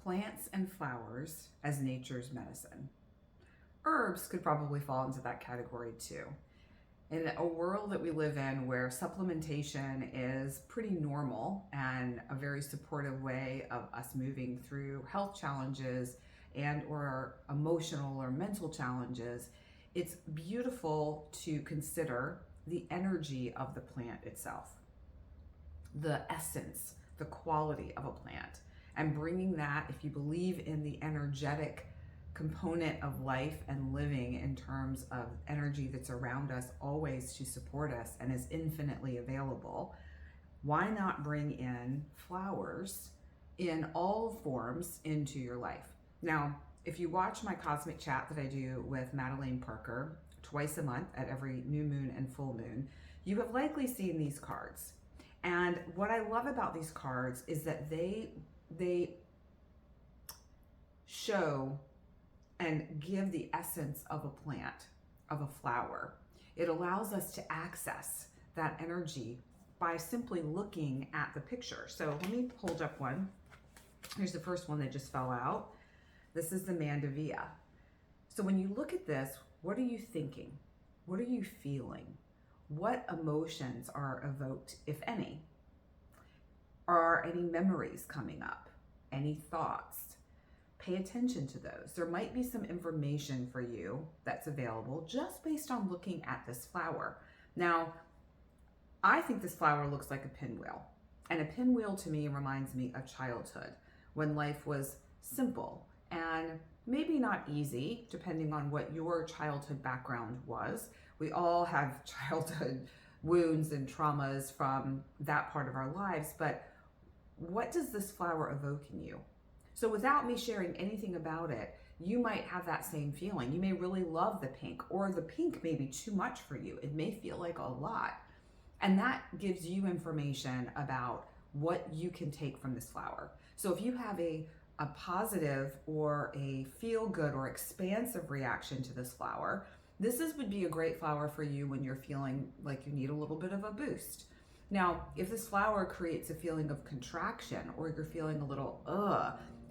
plants and flowers as nature's medicine. Herbs could probably fall into that category too. In a world that we live in where supplementation is pretty normal and a very supportive way of us moving through health challenges and or emotional or mental challenges, it's beautiful to consider the energy of the plant itself, the essence, the quality of a plant, and bringing that, if you believe in the energetic component of life and living in terms of energy that's around us always to support us and is infinitely available, why not bring in flowers in all forms into your life? Now, if you watch my cosmic chat that I do with Madelaine Parker twice a month at every new moon and full moon, you have likely seen these cards. And what I love about these cards is that they show and give the essence of a plant, of a flower. It allows us to access that energy by simply looking at the picture. So let me hold up one. Here's the first one that just fell out. This is the Mandevilla. So when you look at this, what are you thinking? What are you feeling? What emotions are evoked, if any? Are any memories coming up? Any thoughts? Pay attention to those. There might be some information for you that's available just based on looking at this flower. Now, I think this flower looks like a pinwheel. And a pinwheel to me reminds me of childhood, when life was simple and maybe not easy, depending on what your childhood background was. We all have childhood wounds and traumas from that part of our lives, but what does this flower evoke in you? So without me sharing anything about it, you might have that same feeling. You may really love the pink, or the pink may be too much for you. It may feel like a lot. And that gives you information about what you can take from this flower. So if you have a positive or a feel good or expansive reaction to this flower, would be a great flower for you when you're feeling like you need a little bit of a boost. Now, if this flower creates a feeling of contraction, or you're feeling a little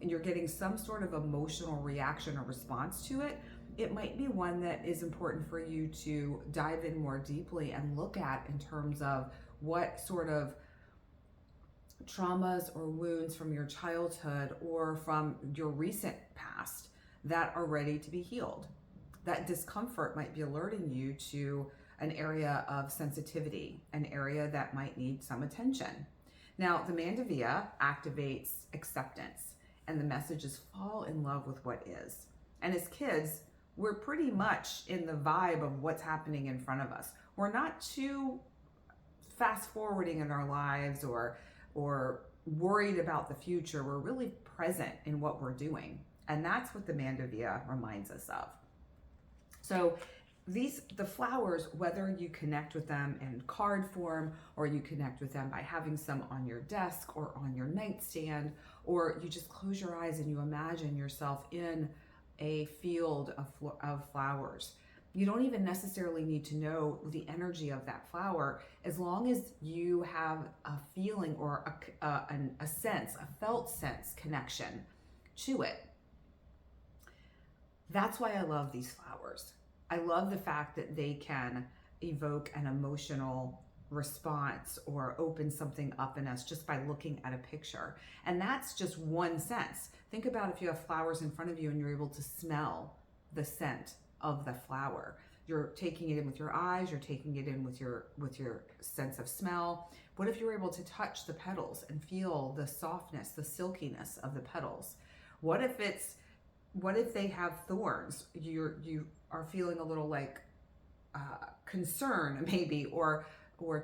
and you're getting some sort of emotional reaction or response to it, it might be one that is important for you to dive in more deeply and look at in terms of what sort of traumas or wounds from your childhood or from your recent past that are ready to be healed. That discomfort might be alerting you to an area of sensitivity, an area that might need some attention. Now, the Mandevilla activates acceptance, and the message is fall in love with what is. And as kids, we're pretty much in the vibe of what's happening in front of us. We're not too fast forwarding in our lives or worried about the future. We're really present in what we're doing. And that's what the Mandevilla reminds us of. So the flowers, whether you connect with them in card form, or you connect with them by having some on your desk or on your nightstand, or you just close your eyes and you imagine yourself in a field of flowers. You don't even necessarily need to know the energy of that flower, as long as you have a feeling or a sense, a felt sense connection to it. That's why I love these flowers. I love the fact that they can evoke an emotional response or open something up in us just by looking at a picture. And that's just one sense. Think about if you have flowers in front of you and you're able to smell the scent of the flower. You're taking it in with your eyes, you're taking it in with your sense of smell. What if you're able to touch the petals and feel the softness, the silkiness of the petals? What if they have thorns? You are feeling a little like concern maybe, or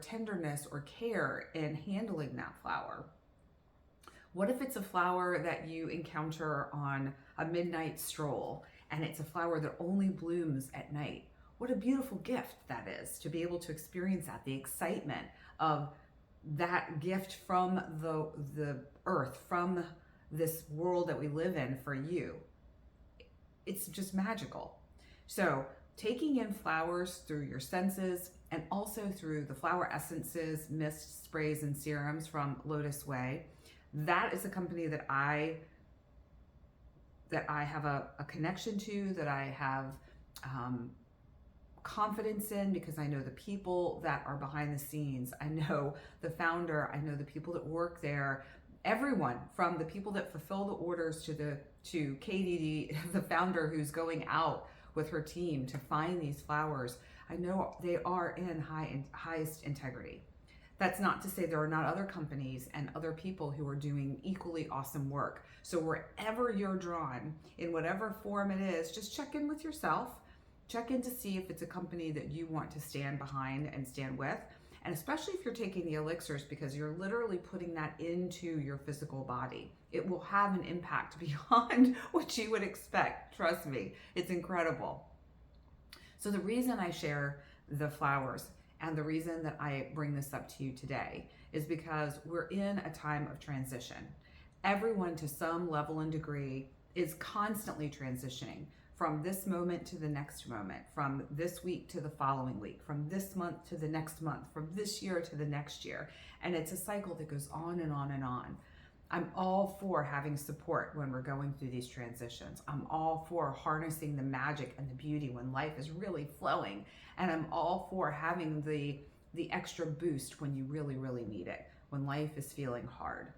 tenderness or care in handling that flower. What if it's a flower that you encounter on a midnight stroll, and it's a flower that only blooms at night? What a beautiful gift that is, to be able to experience that, the excitement of that gift from the earth, from this world that we live in for you. It's just magical. So taking in flowers through your senses, and also through the flower essences, mist, sprays, and serums from Lotuswei. That is a company that I that I have a connection to, that I have confidence in, because I know the people that are behind the scenes. I know the founder, I know the people that work there, everyone from the people that fulfill the orders to KDD, the founder who's going out with her team to find these flowers. I know they are in highest integrity. That's not to say there are not other companies and other people who are doing equally awesome work. So wherever you're drawn, in whatever form it is, just check in with yourself. Check in to see if it's a company that you want to stand behind and stand with. And especially if you're taking the elixirs, because you're literally putting that into your physical body. It will have an impact beyond what you would expect. Trust me, it's incredible. So the reason I share the flowers and the reason that I bring this up to you today is because we're in a time of transition. Everyone to some level and degree is constantly transitioning from this moment to the next moment, from this week to the following week, from this month to the next month, from this year to the next year. And it's a cycle that goes on and on and on. I'm all for having support when we're going through these transitions. I'm all for harnessing the magic and the beauty when life is really flowing. And I'm all for having the extra boost when you really, really need it, when life is feeling hard.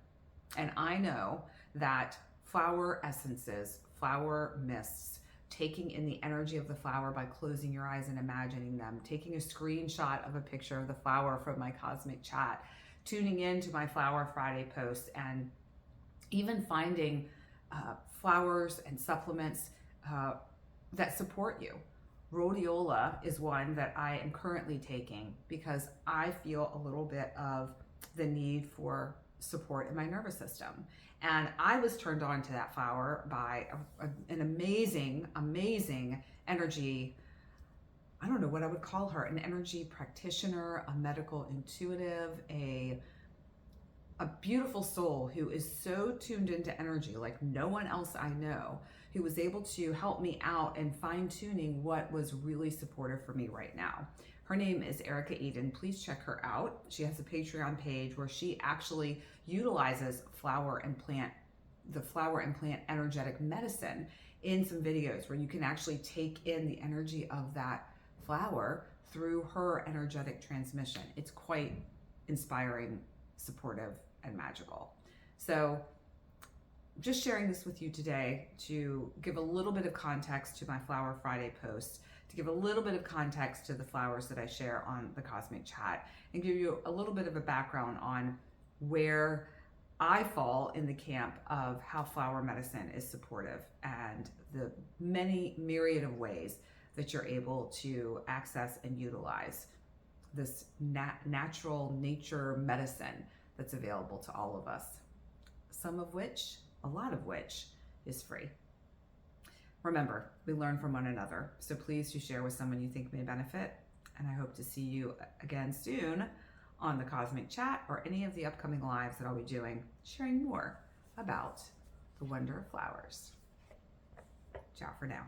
And I know that flower essences, flower mists, taking in the energy of the flower by closing your eyes and imagining them, taking a screenshot of a picture of the flower from my cosmic chat, tuning into my Flower Friday post, and even finding flowers and supplements that support you. Rhodiola is one that I am currently taking because I feel a little bit of the need for support in my nervous system. And I was turned on to that flower by an amazing, amazing energy. I don't know what I would call her, an energy practitioner, a medical intuitive, a beautiful soul who is so tuned into energy like no one else I know, who was able to help me out in fine-tuning what was really supportive for me right now. Her name is Erica Eden. Please check her out. She has a Patreon page where she actually utilizes the flower and plant energetic medicine in some videos where you can actually take in the energy of that flower through her energetic transmission. It's quite inspiring, supportive, and magical. So just sharing this with you today to give a little bit of context to my Flower Friday post, to give a little bit of context to the flowers that I share on the Cosmic Chat, and give you a little bit of a background on where I fall in the camp of how flower medicine is supportive and the many myriad of ways that you're able to access and utilize this natural nature medicine that's available to all of us. Some of which, a lot of which, is free. Remember, we learn from one another, so please do share with someone you think may benefit, and I hope to see you again soon on the Cosmic Chat or any of the upcoming lives that I'll be doing, sharing more about the wonder of flowers. Ciao for now.